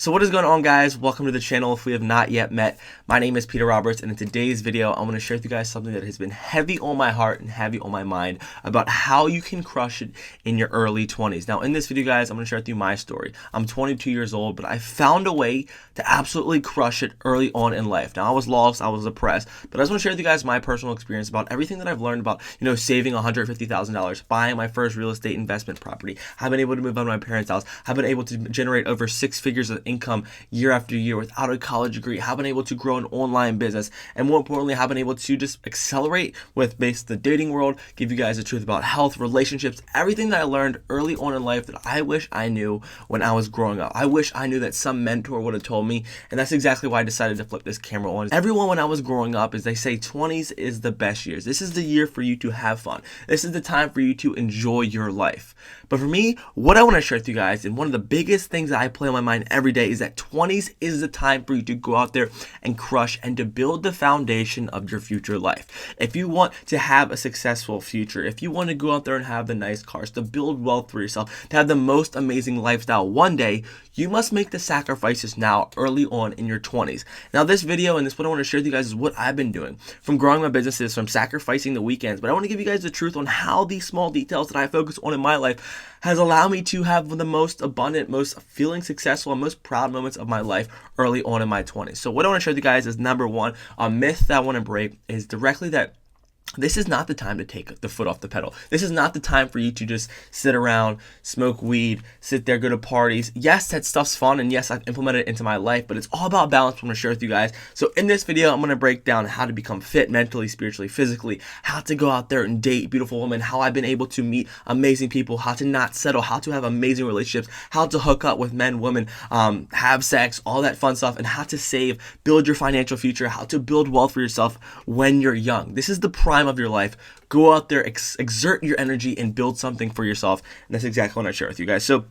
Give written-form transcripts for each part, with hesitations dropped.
So what is going on, guys? Welcome to the channel. If we have not yet met, my name is Peter Roberts, and in today's video I'm going to share with you guys something that has been heavy on my heart and heavy on my mind about how you can crush it in your early 20s. Now in this video, guys, I'm going to share with you my story. I'm 22 years old, but I found a way to absolutely crush it early on in life. Now I was lost, I was depressed, but I just want to share with you guys my personal experience about everything that I've learned about, saving $150,000, buying my first real estate investment property. I've been able to move out of my parents' house. I've been able to generate over 6 figures of income year after year without a college degree. Have been able to grow an online business, and more importantly, have been able to just accelerate with the dating world, give you guys the truth about health, relationships, everything that I learned early on in life that I wish I knew when I was growing up. I wish I knew that some mentor would have told me, and that's exactly why I decided to flip this camera on. Everyone, when I was growing up, is they say 20s is the best years. This is the year for you to have fun. This is the time for you to enjoy your life. But for me, what I want to share with you guys, and one of the biggest things that I play on my mind every day, is that 20s is the time for you to go out there and crush and to build the foundation of your future life. If you want to have a successful future, if you want to go out there and have the nice cars, to build wealth for yourself, to have the most amazing lifestyle one day, you must make the sacrifices now early on in your 20s. Now this video and this what I want to share with you guys is what I've been doing, from growing my businesses, from sacrificing the weekends. But I want to give you guys the truth on how these small details that I focus on in my life has allowed me to have the most abundant, most feeling successful, and most proud moments of my life early on in my 20s. So what I want to share with you guys is, number one, a myth that I want to break is directly that this is not the time to take the foot off the pedal. This is not the time for you to just sit around, smoke weed, sit there, go to parties. Yes, that stuff's fun, and yes, I've implemented it into my life, but it's all about balance. I'm going to share with you guys. So in this video, I'm going to break down how to become fit mentally, spiritually, physically, how to go out there and date beautiful women, how I've been able to meet amazing people, how to not settle, how to have amazing relationships, how to hook up with men, women, have sex, all that fun stuff, and how to save, build your financial future, how to build wealth for yourself when you're young. This is the prime of your life. Go out there, exert your energy, and build something for yourself. And that's exactly what I share with you guys. So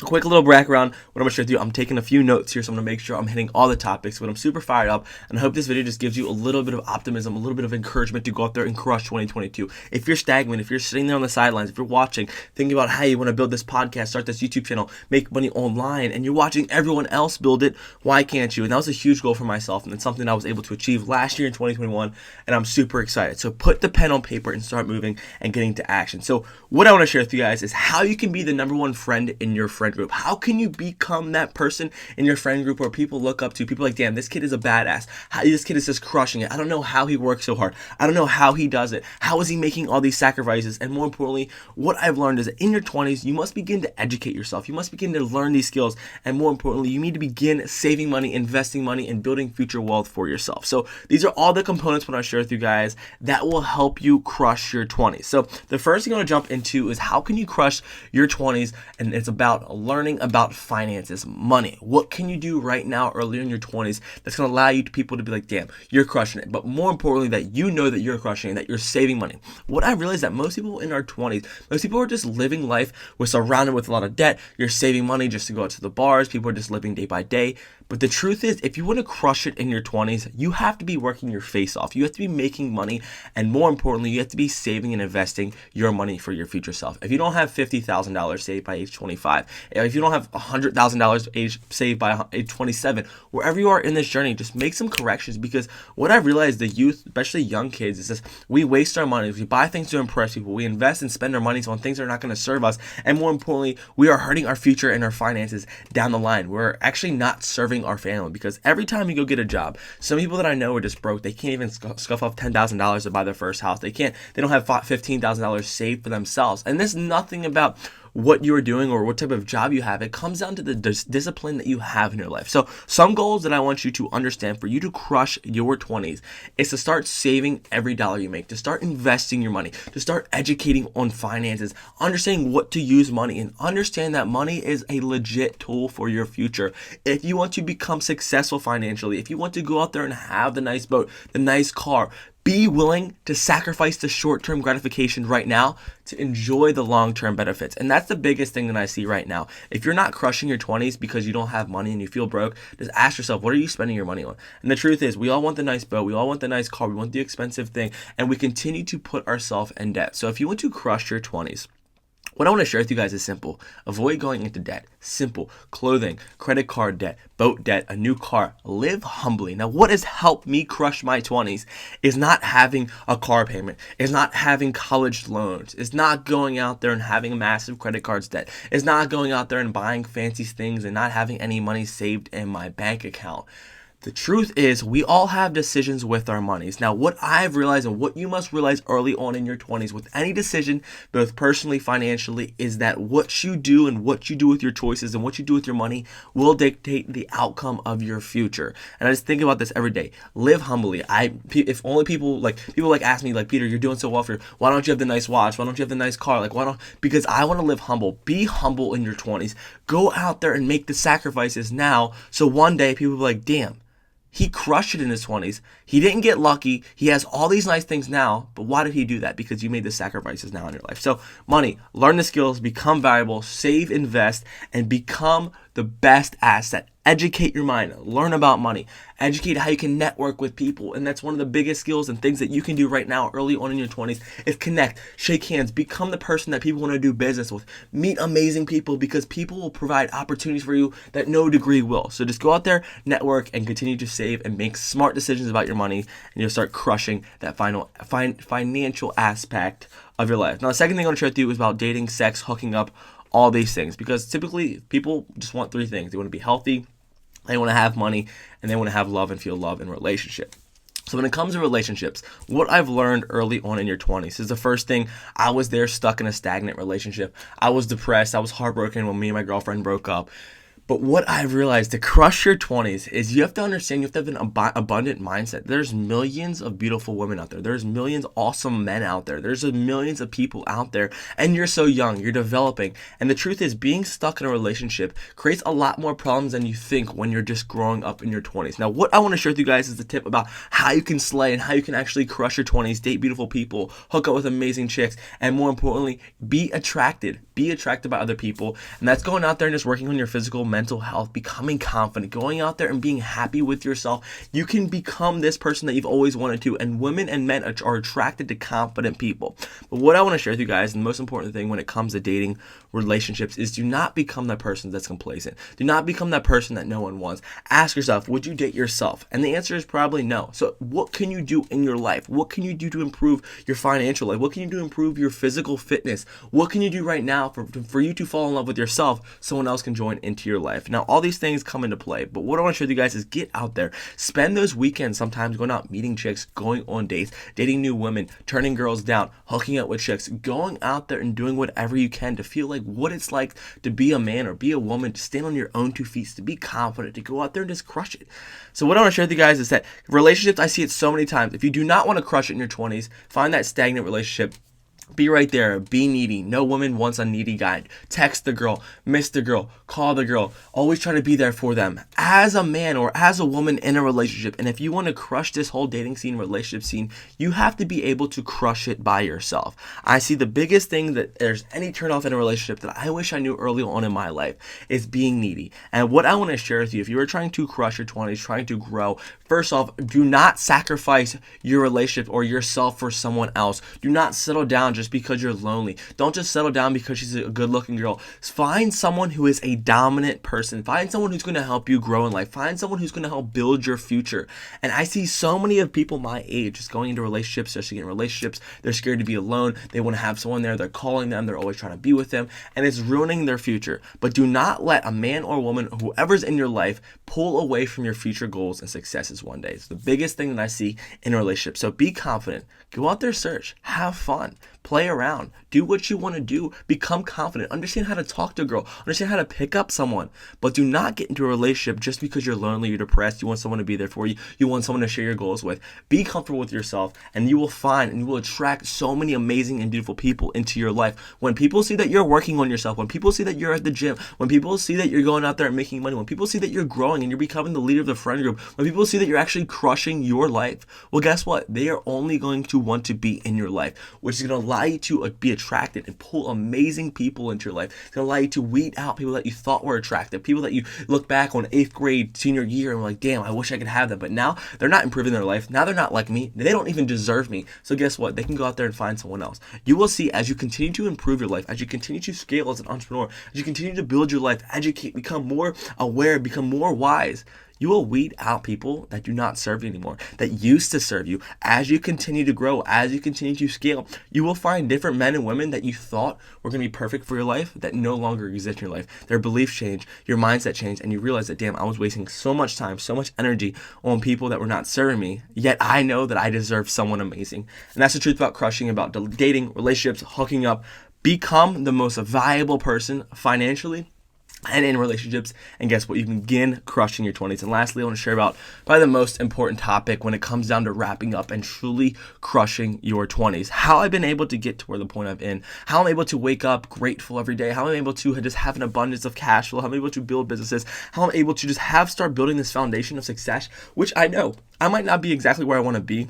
a quick little background, what I'm going to share with you, I'm taking a few notes here, so I'm going to make sure I'm hitting all the topics, but I'm super fired up, and I hope this video just gives you a little bit of optimism, a little bit of encouragement to go out there and crush 2022. If you're stagnant, if you're sitting there on the sidelines, if you're watching, thinking about how you want to build this podcast, start this YouTube channel, make money online, and you're watching everyone else build it, why can't you? And that was a huge goal for myself, and it's something I was able to achieve last year in 2021, and I'm super excited. So put the pen on paper and start moving and getting to action. So what I want to share with you guys is how you can be the number one friend in your friend group. How can you become that person in your friend group where people look up to, people like, damn, this kid is a badass. This kid is just crushing it. I don't know how he works so hard. I don't know how he does it. How is he making all these sacrifices? And more importantly, what I've learned is that in your 20s, you must begin to educate yourself. You must begin to learn these skills. And more importantly, you need to begin saving money, investing money, and building future wealth for yourself. So these are all the components when I share with you guys that will help you crush your 20s. So the first thing I want to jump into is how can you crush your 20s? And it's about learning about finances, money. What can you do right now earlier in your 20s that's going to allow you to people to be like, damn, you're crushing it. But more importantly, that you know that you're crushing it, that you're saving money. What I realized that most people in our 20s, most people are just living life. We're surrounded with a lot of debt. You're saving money just to go out to the bars. People are just living day by day. But the truth is, if you want to crush it in your 20s, you have to be working your face off. You have to be making money. And more importantly, you have to be saving and investing your money for your future self. If you don't have $50,000 saved by age 25, if you don't have $100,000 saved by age 27, wherever you are in this journey, just make some corrections. Because what I've realized, the youth, especially young kids, is this: we waste our money. We buy things to impress people. We invest and spend our money on things that are not going to serve us. And more importantly, we are hurting our future and our finances down the line. We're actually not serving our family, because every time you go get a job, some people that I know are just broke. They can't even scuff off $10,000 to buy their first house. They don't have $15,000 saved for themselves. And there's nothing about what you're doing or what type of job you have. It comes down to the discipline that you have in your life. So some goals that I want you to understand for you to crush your 20s is to start saving every dollar you make, to start investing your money, to start educating on finances, understanding what to use money, and understand that money is a legit tool for your future. If you want to become successful financially, if you want to go out there and have the nice boat, the nice car, be willing to sacrifice the short-term gratification right now to enjoy the long-term benefits. And that's the biggest thing that I see right now. If you're not crushing your 20s because you don't have money and you feel broke, just ask yourself, what are you spending your money on? And the truth is, we all want the nice boat, we all want the nice car, we want the expensive thing, and we continue to put ourselves in debt. So if you want to crush your 20s, What I want to share with you guys is simple. Avoid going into debt. Simple. Clothing, credit card debt, boat debt, a new car. Live humbly. Now, what has helped me crush my 20s is not having a car payment, is not having college loans, is not going out there and having a massive credit cards debt, is not going out there and buying fancy things and not having any money saved in my bank account. The truth is, we all have decisions with our monies. Now, what I've realized and what you must realize early on in your 20s with any decision, both personally, financially, is that what you do and what you do with your choices and what you do with your money will dictate the outcome of your future. And I just think about this every day. Live humbly. If only people ask me, like, Peter, you're doing so well why don't you have the nice watch? Why don't you have the nice car? Because I want to live humble. Be humble in your 20s. Go out there and make the sacrifices now, so one day people will be like, damn, he crushed it in his 20s. He didn't get lucky. He has all these nice things now, but why did he do that? Because you made the sacrifices now in your life. So money, learn the skills, become valuable, save, invest, and become the best asset. Educate your mind, learn about money, educate how you can network with people. And that's one of the biggest skills and things that you can do right now early on in your 20s is connect, shake hands, become the person that people want to do business with. Meet amazing people, because people will provide opportunities for you that no degree will. So just go out there, network, and continue to save and make smart decisions about your money, and you'll start crushing that financial aspect of your life. Now, the second thing I want to share with you is about dating, sex, hooking up, all these things, because typically people just want three things. They want to be healthy, they want to have money, and they want to have love and feel love in relationship. So when it comes to relationships, what I've learned early on in your 20s is the first thing. I was there stuck in a stagnant relationship. I was depressed. I was heartbroken when me and my girlfriend broke up. But what I've realized to crush your 20s is you have to understand, you have to have an abundant mindset. There's millions of beautiful women out there. There's millions of awesome men out there. There's millions of people out there. And you're so young. You're developing. And the truth is, being stuck in a relationship creates a lot more problems than you think when you're just growing up in your 20s. Now, what I want to share with you guys is the tip about how you can slay and how you can actually crush your 20s, date beautiful people, hook up with amazing chicks, and more importantly, be attracted. Be attracted by other people. And that's going out there and just working on your physical, mental health, becoming confident, going out there and being happy with yourself. You can become this person that you've always wanted to, and women and men are attracted to confident people. But what I want to share with you guys, and the most important thing when it comes to dating relationships, is do not become that person that's complacent. Do not become that person that no one wants. Ask yourself, would you date yourself? And the answer is probably no. So what can you do in your life? What can you do to improve your financial life? What can you do to improve your physical fitness? What can you do right now for you to fall in love with yourself, someone else can join into your life? Now, all these things come into play, but what I want to show you guys is get out there. Spend those weekends sometimes going out, meeting chicks, going on dates, dating new women, turning girls down, hooking up with chicks, going out there and doing whatever you can to feel like what it's like to be a man or be a woman, to stand on your own two feet, to be confident, to go out there and just crush it. So what I want to share with you guys is that relationships, I see it so many times. If you do not want to crush it in your 20s, find that stagnant relationship. Be right there. Be needy. No woman wants a needy guy. Text the girl. Miss the girl. Call the girl. Always try to be there for them. As a man or as a woman in a relationship, and if you want to crush this whole dating scene, relationship scene, you have to be able to crush it by yourself. I see the biggest thing that there's any turnoff in a relationship that I wish I knew early on in my life is being needy. And what I want to share with you, if you are trying to crush your 20s, trying to grow, first off, do not sacrifice your relationship or yourself for someone else. Do not settle down just because you're lonely. Don't just settle down because she's a good looking girl. Find someone who is a dominant person. Find someone who's going to help you grow in life. Find someone who's going to help build your future. And I see so many of people my age just going into relationships, just getting relationships. They're scared to be alone. They want to have someone there. They're calling them. They're always trying to be with them. And it's ruining their future. But do not let a man or woman, whoever's in your life, pull away from your future goals and successes one day. It's the biggest thing that I see in a relationship. So be confident. Go out there, search. Have fun. Play around. Do what you want to do. Become confident. Understand how to talk to a girl. Understand how to pick up someone. But do not get into a relationship just because you're lonely, you're depressed, you want someone to be there for you, you want someone to share your goals with. Be comfortable with yourself, and you will find and you will attract so many amazing and beautiful people into your life. When people see that you're working on yourself, when people see that you're at the gym, when people see that you're going out there and making money, when people see that you're growing and you're becoming the leader of the friend group, when people see that you're actually crushing your life, well, guess what? They are only going to want to be in your life, which is going to allow you to be attracted and pull amazing people into your life. It's going to allow you to weed out people that you thought were attractive, people that you look back on 8th grade, senior year, and were like, damn, I wish I could have them. But now they're not improving their life. Now they're not like me. They don't even deserve me. So guess what? They can go out there and find someone else. You will see as you continue to improve your life, as you continue to scale as an entrepreneur, as you continue to build your life, educate, become more aware, become more wise, you will weed out people that do not serve you anymore, that used to serve you. As you continue to grow, as you continue to scale, you will find different men and women that you thought were going to be perfect for your life that no longer exist in your life. Their beliefs change, your mindset changed, and you realize that, damn, I was wasting so much time, so much energy on people that were not serving me, yet I know that I deserve someone amazing. And that's the truth about crushing, about dating, relationships, hooking up. Become the most valuable person financially and in relationships, and guess what? You can begin crushing your 20s. And lastly, I want to share about probably the most important topic when it comes down to wrapping up and truly crushing your 20s. How I've been able to get to where the point I'm in. How I'm able to wake up grateful every day. How I'm able to just have an abundance of cash flow. How I'm able to build businesses. How I'm able to just start building this foundation of success, which I know I might not be exactly where I want to be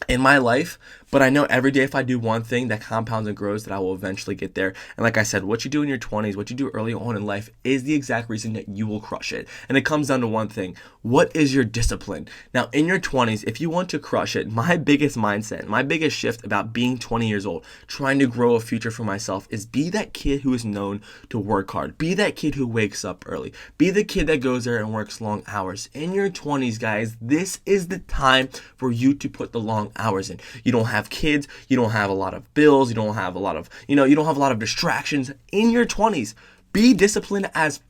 in my life, but I know every day if I do one thing that compounds and grows, that I will eventually get there. And like I said, what you do in your 20s, what you do early on in life is the exact reason that you will crush it. And it comes down to one thing. What is your discipline? Now, in your 20s, if you want to crush it, my biggest mindset, my biggest shift about being 20 years old, trying to grow a future for myself, is be that kid who is known to work hard. Be that kid who wakes up early. Be the kid that goes there and works long hours. In your 20s, guys, this is the time for you to put the long hours in. You don't have kids, you don't have a lot of bills, you don't have a lot of, you don't have a lot of distractions. In your 20s, be disciplined as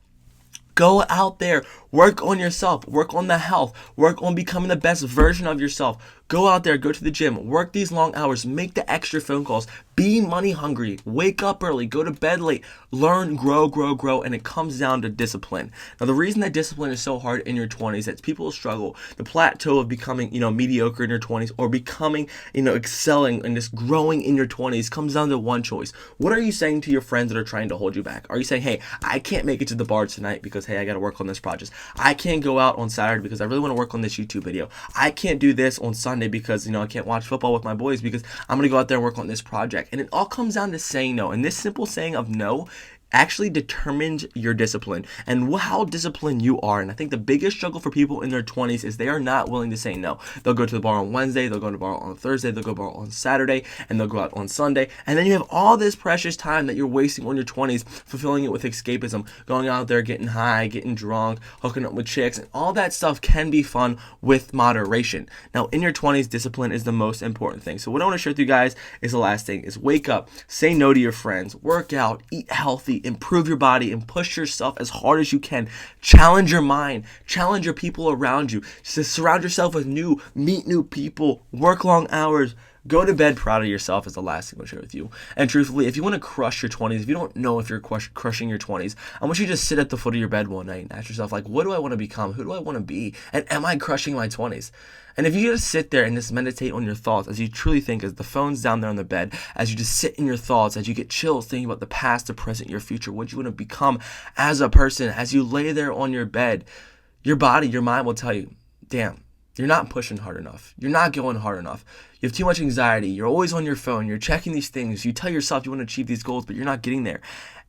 go out there, work on yourself, work on the health, work on becoming the best version of yourself. Go out there, go to the gym, work these long hours, make the extra phone calls, be money hungry, wake up early, go to bed late, learn, grow, and it comes down to discipline. Now, the reason that discipline is so hard in your 20s is that people struggle. The plateau of becoming, mediocre in your 20s or becoming, excelling and just growing in your 20s comes down to one choice. What are you saying to your friends that are trying to hold you back? Are you saying, hey, I can't make it to the bar tonight because, hey, I got to work on this project. I can't go out on Saturday because I really want to work on this YouTube video. I can't do this on Sunday because, I can't watch football with my boys because I'm going to go out there and work on this project. And it all comes down to saying no. And this simple saying of no actually determines your discipline and how disciplined you are. And I think the biggest struggle for people in their 20s is they are not willing to say no. They'll go to the bar on Wednesday, they'll go to the bar on Thursday, they'll go to the bar on Saturday, and they'll go out on Sunday. And then you have all this precious time that you're wasting on your 20s, fulfilling it with escapism, going out there, getting high, getting drunk, hooking up with chicks, and all that stuff can be fun with moderation. Now, in your 20s, discipline is the most important thing. So what I want to share with you guys is the last thing, is wake up, say no to your friends, work out, eat healthy, improve your body, and push yourself as hard as you can. Challenge your mind, challenge your people around you. Just surround yourself with meet new people, work long hours, go to bed proud of yourself is the last thing I'll share with you. And truthfully, if you want to crush your 20s, if you don't know if you're crushing your 20s, I want you to just sit at the foot of your bed one night and ask yourself, like, what do I want to become? Who do I want to be? And am I crushing my 20s? And if you just sit there and just meditate on your thoughts as you truly think, as the phone's down there on the bed, as you just sit in your thoughts, as you get chills thinking about the past, the present, your future, what you want to become as a person, as you lay there on your bed, your body, your mind will tell you, damn, you're not pushing hard enough. You're not going hard enough. You have too much anxiety. You're always on your phone. You're checking these things. You tell yourself you want to achieve these goals, but you're not getting there.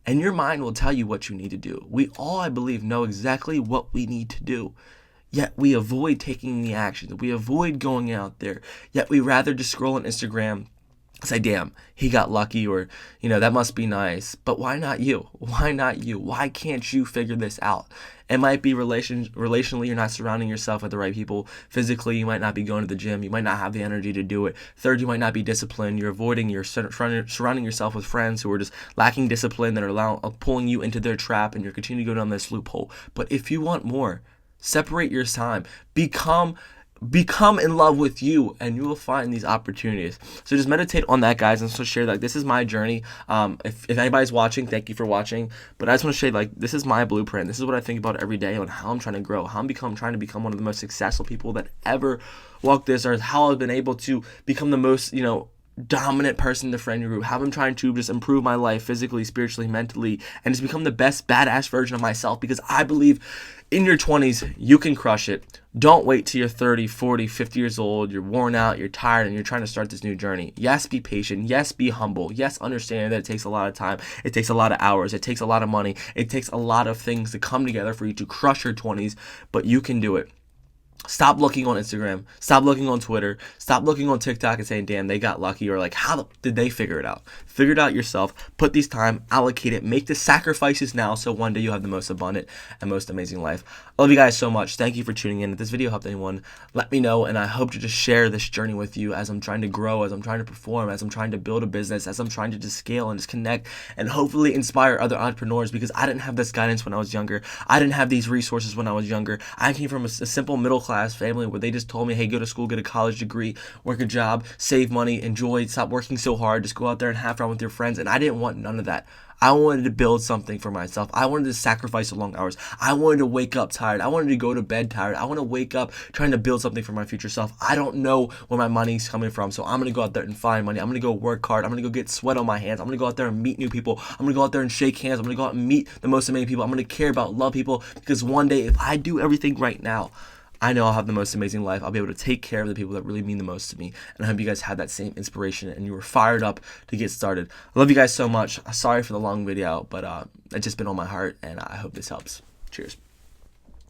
And your mind will tell you what you need to do. We all, I believe, know exactly what we need to do. Yet we avoid taking the actions. We avoid going out there. Yet we rather just scroll on Instagram, say, damn, he got lucky, or, that must be nice. But why not you? Why not you? Why can't you figure this out? It might be relationally, you're not surrounding yourself with the right people. Physically, you might not be going to the gym. You might not have the energy to do it. Third, you might not be disciplined. You're surrounding yourself with friends who are just lacking discipline, that are pulling you into their trap, and you're continuing to go down this loophole. But if you want more, separate your time. Become in love with you, and you will find these opportunities. So just meditate on that, guys, and so share, like, this is my journey. If anybody's watching, thank you for watching. But I just want to share, like, this is my blueprint. This is what I think about every day on how I'm trying to grow, how I'm trying to become one of the most successful people that ever walked this earth, how I've been able to become the most, dominant person in the friend group, how I'm trying to just improve my life physically, spiritually, mentally, and just become the best badass version of myself, because I believe in your 20s, you can crush it. Don't wait till you're 30, 40, 50 years old, you're worn out, you're tired, and you're trying to start this new journey. Yes, be patient. Yes, be humble. Yes, understand that it takes a lot of time. It takes a lot of hours. It takes a lot of money. It takes a lot of things to come together for you to crush your 20s, but you can do it. Stop looking on Instagram. Stop looking on Twitter. Stop looking on TikTok and saying, damn, they got lucky, or like, how did they figure it out? Figure it out yourself. Put these time, allocate it, make the sacrifices now so one day you'll have the most abundant and most amazing life. I love you guys so much. Thank you for tuning in. If this video helped anyone, let me know, and I hope to just share this journey with you as I'm trying to grow, as I'm trying to perform, as I'm trying to build a business, as I'm trying to just scale and just connect and hopefully inspire other entrepreneurs, because I didn't have this guidance when I was younger. I didn't have these resources when I was younger. I came from a simple middle class family where they just told me, hey, go to school, get a college degree, work a job, save money, enjoy, stop working so hard, just go out there and have fun with your friends. And I didn't want none of that. I wanted to build something for myself. I wanted to sacrifice the long hours. I wanted to wake up tired. I wanted to go to bed tired. I want to wake up trying to build something for my future self. I don't know where my money's coming from, so I'm going to go out there and find money. I'm going to go work hard. I'm going to go get sweat on my hands. I'm going to go out there and meet new people. I'm going to go out there and shake hands. I'm going to go out and meet the most amazing people. I'm going to care about, love people, because one day if I do everything right now, I know I'll have the most amazing life. I'll be able to take care of the people that really mean the most to me. And I hope you guys had that same inspiration and you were fired up to get started. I love you guys so much. Sorry for the long video, but it's just been on my heart, and I hope this helps. Cheers.